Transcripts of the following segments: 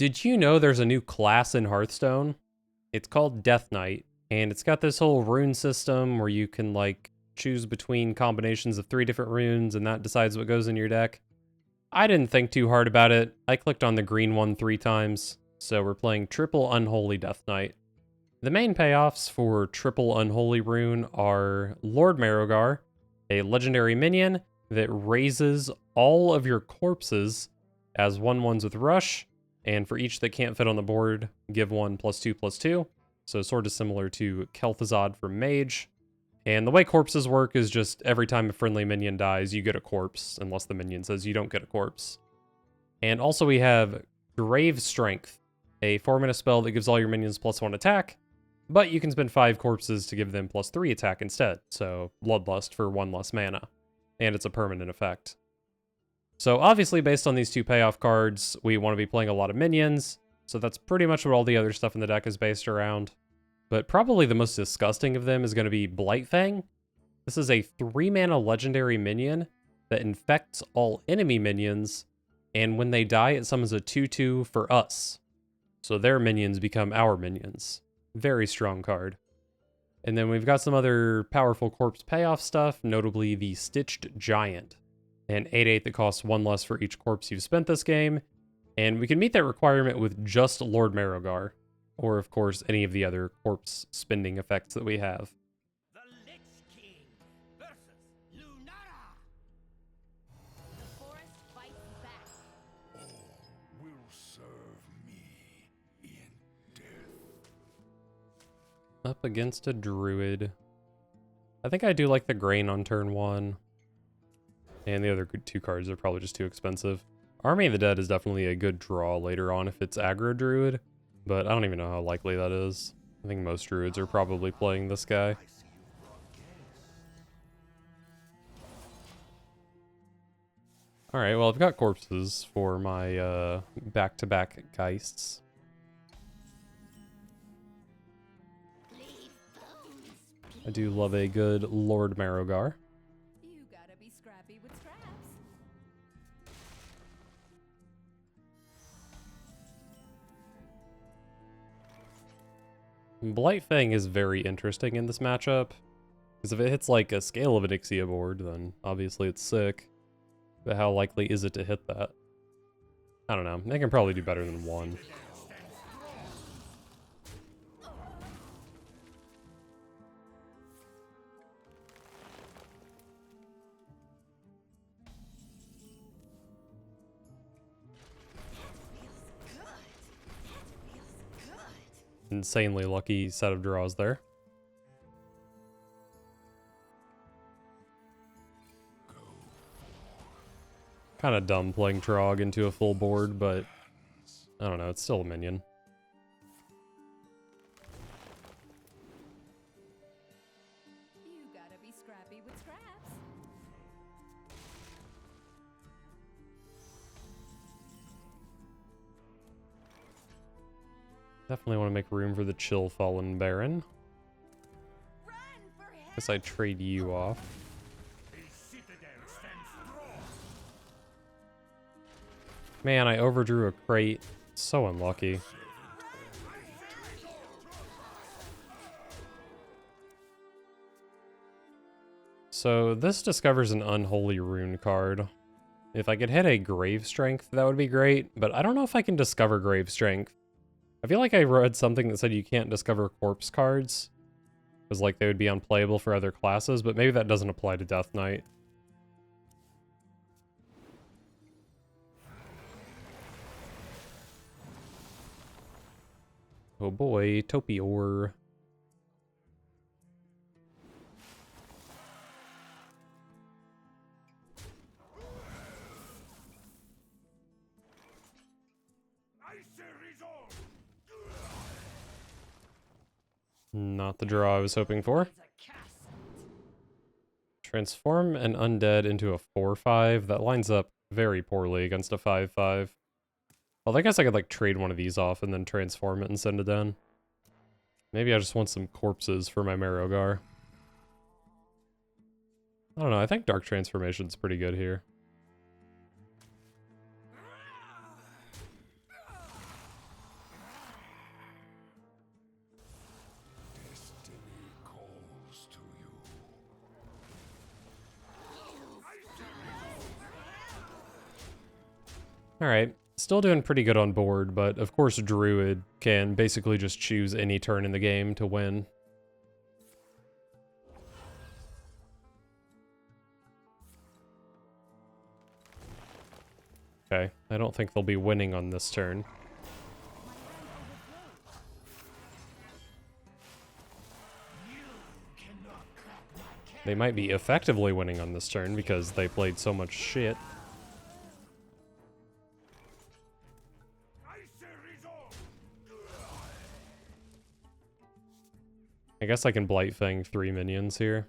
Did you know there's a new class in Hearthstone? It's called Death Knight, and it's got this whole rune system where you can, like, choose between combinations of 3 different runes, and that decides what goes in your deck. I didn't think too hard about it. I clicked on the green one 3 times, so we're playing triple Unholy Death Knight. The main payoffs for triple Unholy Rune are Lord Marrowgar, a legendary minion that raises all of your corpses as 1/1s with Rush, and for each that can't fit on the board, give one +2/+2. So sort of similar to Kel'Thuzad from Mage. And the way corpses work is just every time a friendly minion dies, you get a corpse, unless the minion says you don't get a corpse. And also we have Grave Strength, a 4-mana spell that gives all your minions +1 attack, but you can spend 5 corpses to give them +3 attack instead, so Bloodlust for 1 less mana. And it's a permanent effect. So obviously, based on these 2 payoff cards, we want to be playing a lot of minions, so that's pretty much what all the other stuff in the deck is based around. But probably the most disgusting of them is going to be Blightfang. This is a 3-mana legendary minion that infects all enemy minions, and when they die, it summons a 2/2 for us. So their minions become our minions. Very strong card. And then we've got some other powerful corpse payoff stuff, notably the Stitched Giant, an 8/8 that costs 1 less for each corpse you've spent this game, and we can meet that requirement with just Lord Marrowgar, or of course any of the other corpse spending effects that we have. The Lich King versus Lunara. The forest fights back. All will serve me in death. Up against a druid. I think I do like the grain on turn 1. And the other 2 cards are probably just too expensive. Army of the Dead is definitely a good draw later on if it's aggro druid, but I don't even know how likely that is. I think most druids are probably playing this guy. Alright, well I've got corpses for my back-to-back Geists. I do love a good Lord Marrowgar. You gotta be scrappy with scraps. Blightfang is very interesting in this matchup, because if it hits like a Scale of Onyxia board, then obviously it's sick. But how likely is it to hit that? I don't know. They can probably do better than 1. Insanely lucky set of draws there. Kind of dumb playing Trog into a full board, but I don't know, it's still a minion. You gotta be scrappy with scraps. Definitely want to make room for the Chill Fallen Baron. Run for help. Guess I trade you off. Man, I overdrew a crate. So unlucky. So this discovers an Unholy Rune card. If I could hit a Grave Strength, that would be great, but I don't know if I can discover Grave Strength. I feel like I read something that said you can't discover corpse cards, because like they would be unplayable for other classes, but maybe that doesn't apply to Death Knight. Oh boy, Topior. Not the draw I was hoping for. Transform an undead into a 4/5. That lines up very poorly against a 5/5. Well, I guess I could like trade one of these off and then transform it and send it in. Maybe I just want some corpses for my Marrowgar. I don't know, I think Dark Transformation's pretty good here. Alright, still doing pretty good on board, but of course Druid can basically just choose any turn in the game to win. Okay, I don't think they'll be winning on this turn. They might be effectively winning on this turn because they played so much shit. I guess I can Blight Fang 3 minions here.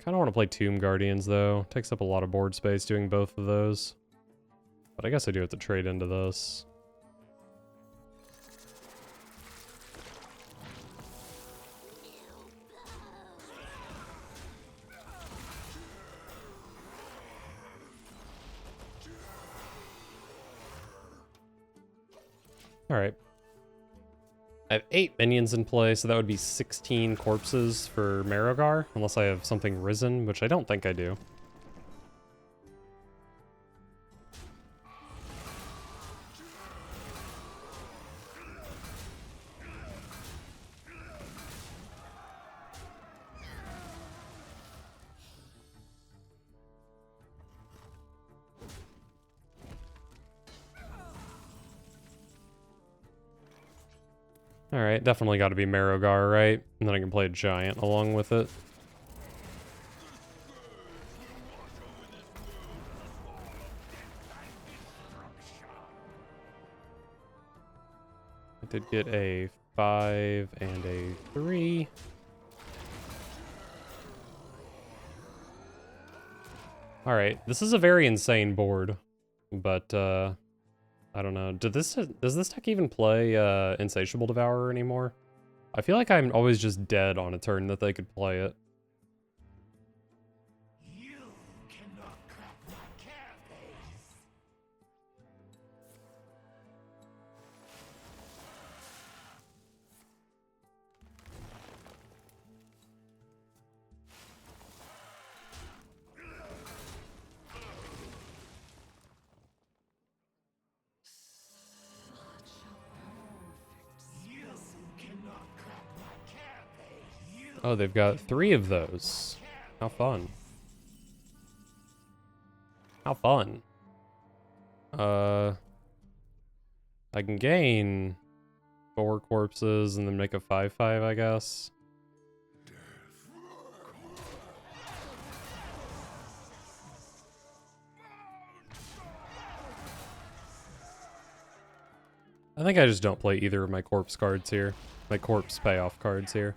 Kind of want to play Tomb Guardians though. Takes up a lot of board space doing both of those. But I guess I do have to trade into this. Alright. I have 8 minions in play, so that would be 16 corpses for Marogar, unless I have something risen, which I don't think I do. Alright, definitely got to be Marogar, right? And then I can play a giant along with it. I did get a 5 and a 3. Alright, this is a very insane board, but I don't know. Does this deck even play Insatiable Devourer anymore? I feel like I'm always just dead on a turn that they could play it. You cannot crack my carapace. Oh, they've got 3 of those. How fun. How fun. I can gain 4 corpses and then make a 5/5, I guess. I think I just don't play either of my corpse cards here. My corpse payoff cards here.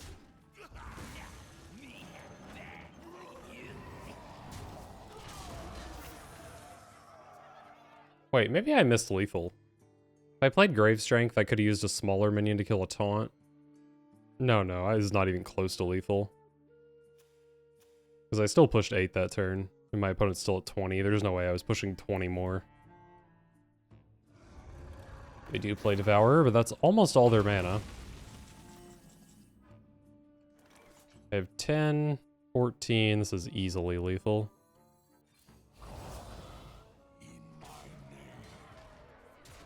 Wait, maybe I missed lethal. If I played Grave Strength, I could have used a smaller minion to kill a taunt. No, I was not even close to lethal. Because I still pushed 8 that turn, and my opponent's still at 20. There's no way I was pushing 20 more. They do play Devourer, but that's almost all their mana. I have 10, 14. This is easily lethal.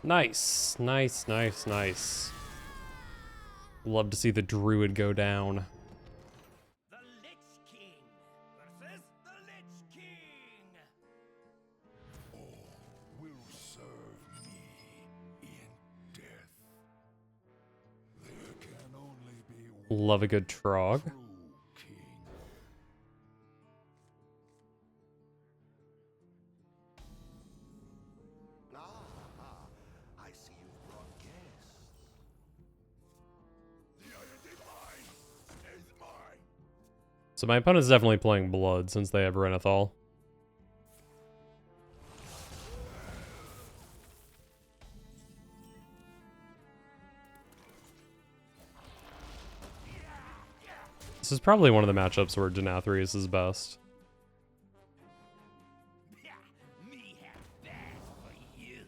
Nice. Love to see the Druid go down. The Lich King versus the Lich King. All will serve me in death. There can only be one Love a good Trog. true king. I see you've brought guests. The iron divine is mine. So my opponent's definitely playing Blood since they have Renethal. This is probably one of the matchups where Denathrius is best. Me have that for you.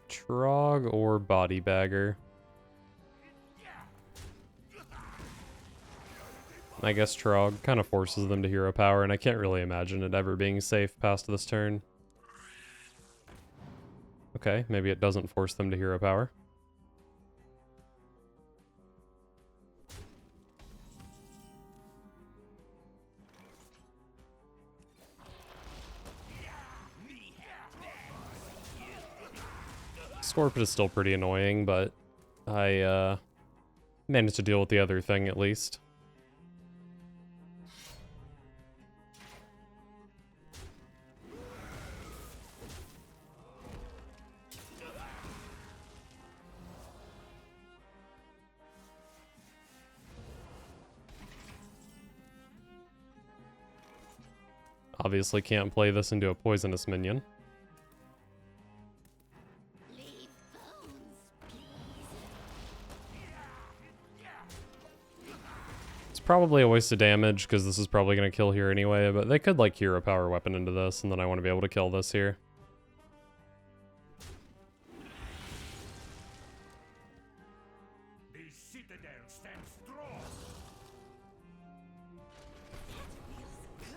Trog or Body Bagger? I guess Trog kind of forces them to hero power, and I can't really imagine it ever being safe past this turn. Okay, maybe it doesn't force them to hero power. Scorpid is still pretty annoying, but I managed to deal with the other thing at least. Obviously can't play this into a poisonous minion. Leave bones, please. It's probably a waste of damage because this is probably going to kill here anyway, but they could like hero power weapon into this, and then I want to be able to kill this here. The citadel stands strong. Good.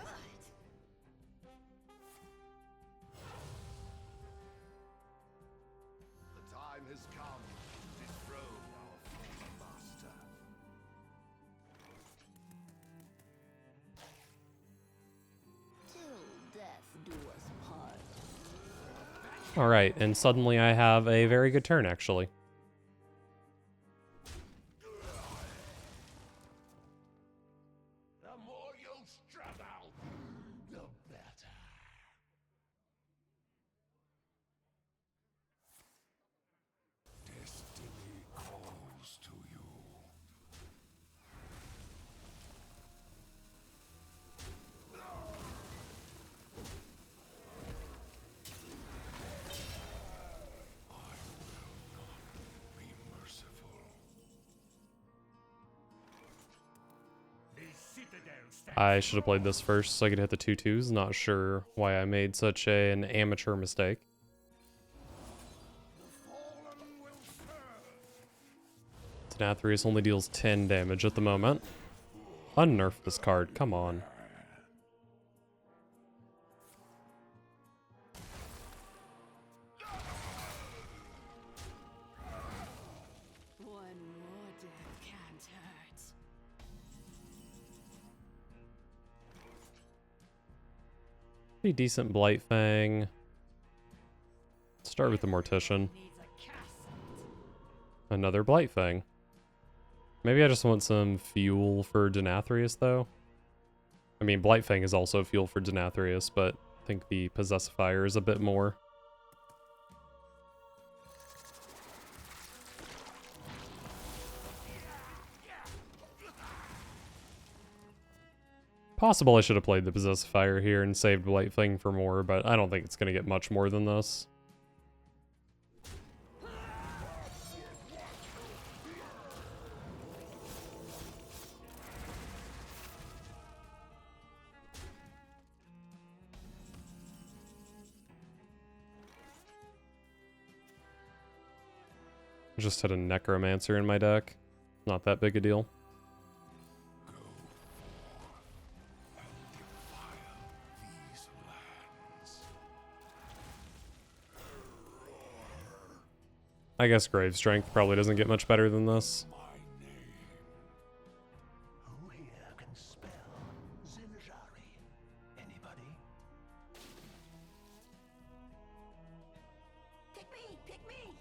The time has come to dethrone our former master. Till death do us part. Alright, and suddenly I have a very good turn, actually. The more you struggle, the better. Destiny calls to you. I will not be merciful. The citadel stands I should have played this first so I could hit the 2/2s. Not sure why I made such an amateur mistake. The fallen will serve. Denathrius only deals 10 damage at the moment. Unnerf this card, come on. One more death can't hurt. Pretty decent Blight Fang. Start with the Mortician. Needs a castle. Another Blight Fang. Maybe I just want some fuel for Denathrius, though. I mean, Blight Fang is also fuel for Denathrius, but I think the Possessifier is a bit more. Possible I should have played the Possessifier here and saved Blight Fang for more, but I don't think it's going to get much more than this. Just had a Necromancer in my deck. Not that big a deal. These lands. I guess Grave Strength probably doesn't get much better than this. My name. Who here can spell Zinjari? Anybody? Pick me! Pick me!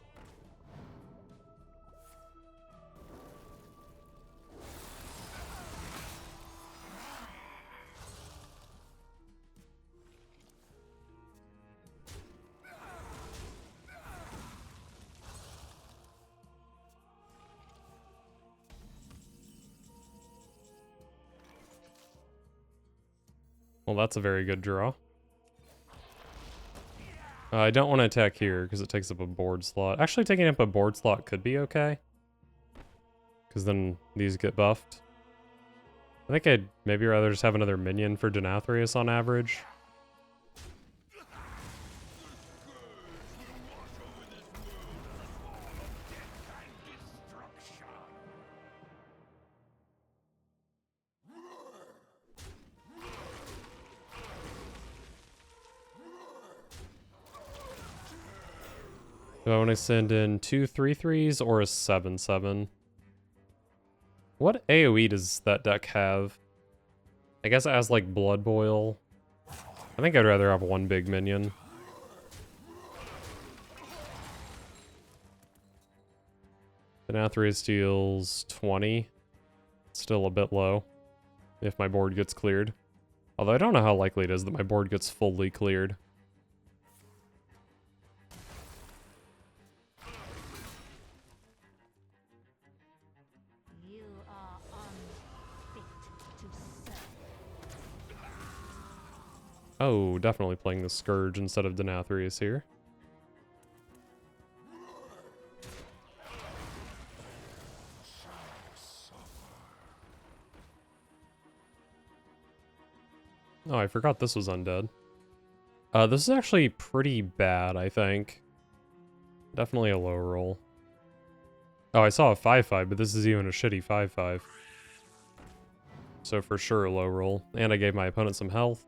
Well, that's a very good draw. I don't want to attack here because it takes up a board slot. Actually, taking up a board slot could be okay. Because then these get buffed. I think I'd maybe rather just have another minion for Denathrius on average. Do I want to send in 2 3/3s or a 7/7? What AoE does that deck have? I guess it has like Blood Boil. I think I'd rather have one big minion. Denathrius deals 20. Still a bit low if my board gets cleared. Although I don't know how likely it is that my board gets fully cleared. You are unfit to serve. Oh, definitely playing the Scourge instead of Denathrius here. Oh, I forgot this was undead. This is actually pretty bad, I think. Definitely a low roll. Oh, I saw a 5/5, but this is even a shitty 5/5. So for sure a low roll. And I gave my opponent some health.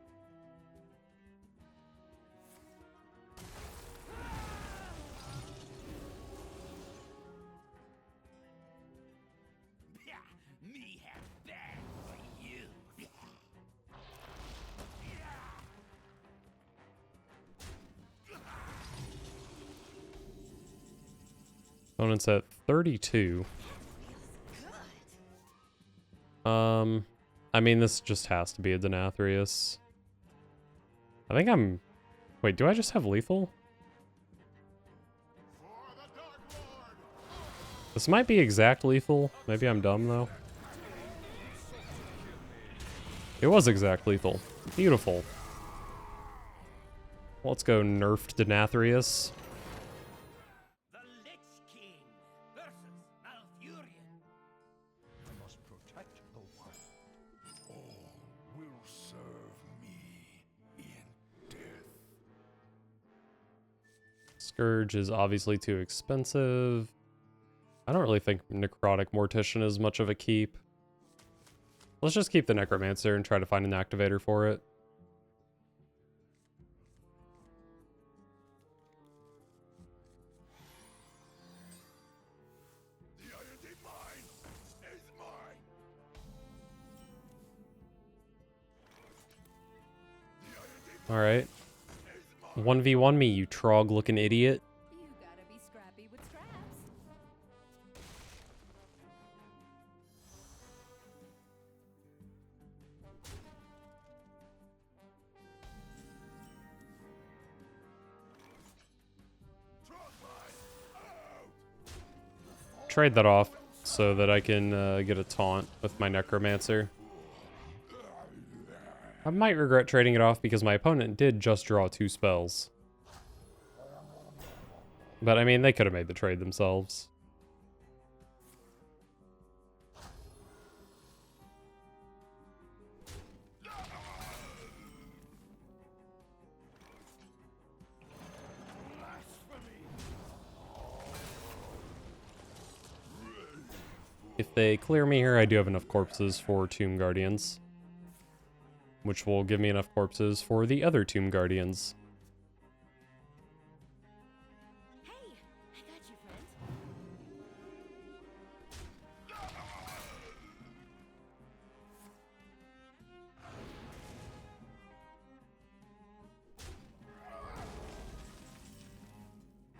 Me have that for you. Opponent's at 32. I mean, this just has to be a Denathrius. I think I'm... Wait, do I just have lethal? This might be exact lethal. Maybe I'm dumb, though. It was exact lethal. Beautiful. Let's go nerfed Denathrius. The Lich King versus Malfurion. I must protect the one. All will serve me in death. Scourge is obviously too expensive. I don't really think Necrotic Mortician is much of a keep. Let's just keep the Necromancer and try to find an activator for it. The Iron Mine is mine. The Iron Alright. 1v1 me, you trog-looking idiot. You gotta be scrappy with scraps. Trade that off so that I can get a taunt with my Necromancer. I might regret trading it off because my opponent did just draw 2 spells. But I mean, they could have made the trade themselves. If they clear me here, I do have enough corpses for Tomb Guardians. Which will give me enough corpses for the other Tomb Guardians. Hey, I got you,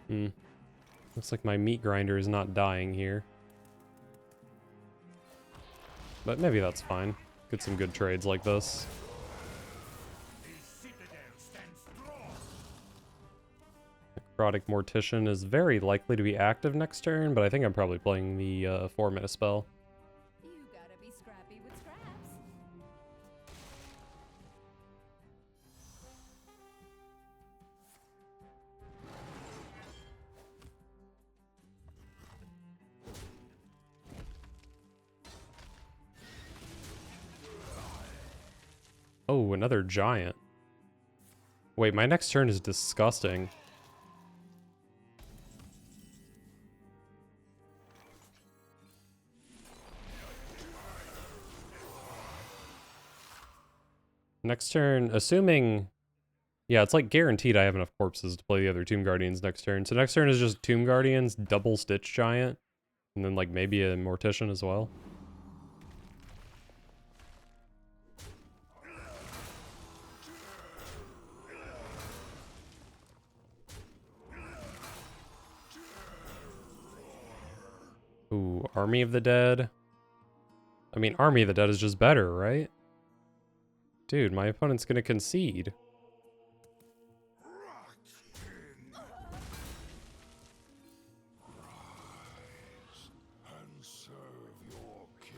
friend. Looks like my meat grinder is not dying here. But maybe that's fine. Get some good trades like this. The citadel stands strong. Necrotic Mortician is very likely to be active next turn, but I think I'm probably playing the 4-mana spell. You gotta be scrappy with scraps. Oh, another giant. Wait, my next turn is disgusting. Next turn, assuming Yeah, it's like guaranteed I have enough corpses to play the other Tomb Guardians next turn. So next turn is just Tomb Guardians, double Stitch Giant, and then like maybe a Mortician as well. Ooh, Army of the Dead. I mean, Army of the Dead is just better, right? Dude, my opponent's gonna concede. And serve your king.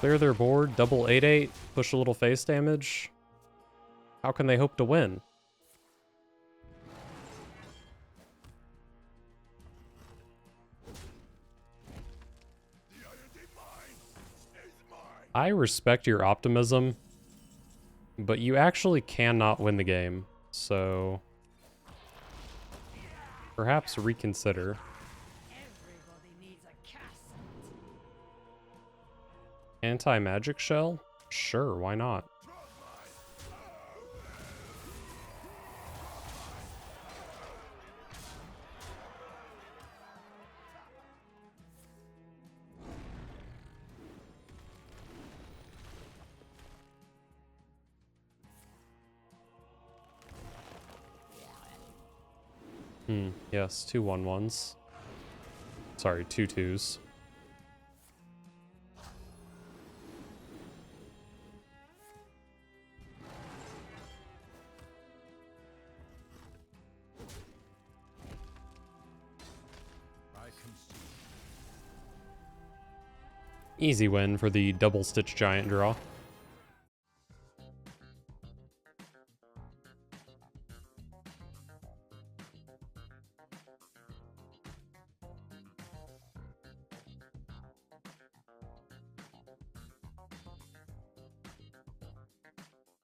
Clear their board, double 8/8, push a little face damage. How can they hope to win? I respect your optimism, but you actually cannot win the game, so perhaps reconsider. Everybody needs a castle. Anti-magic shell? Sure, why not? Yes, 2 1/1s. Sorry, 2 2s. Easy win for the double Stitch Giant draw.